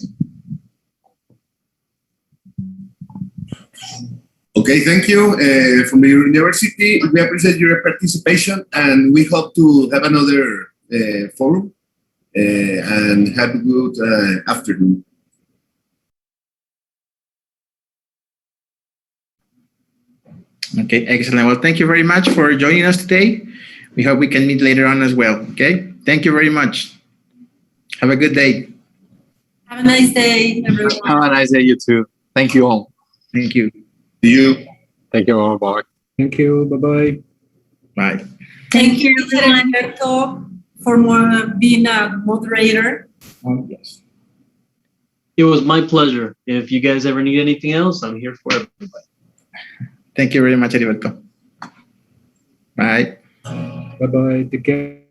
Speaker 12: Okay, thank you. From the university, we appreciate your participation and we hope to have another forum and have a good afternoon.
Speaker 1: Okay, excellent. Well, thank you very much for joining us today. We hope we can meet later on as well. Okay, thank you very much. Have a good day.
Speaker 10: Have a nice day, everyone.
Speaker 6: Have a nice day, you too. Thank you all.
Speaker 1: Thank you.
Speaker 12: See you.
Speaker 9: Thank you all. Bye.
Speaker 4: Thank you. Bye-bye.
Speaker 1: Bye.
Speaker 10: Thank you, Alberto, for being a moderator.
Speaker 1: Yes.
Speaker 3: It was my pleasure. If you guys ever need anything else, I'm here for everybody.
Speaker 1: Thank you very much, Heriberto. Bye.
Speaker 4: Bye-bye. Take care.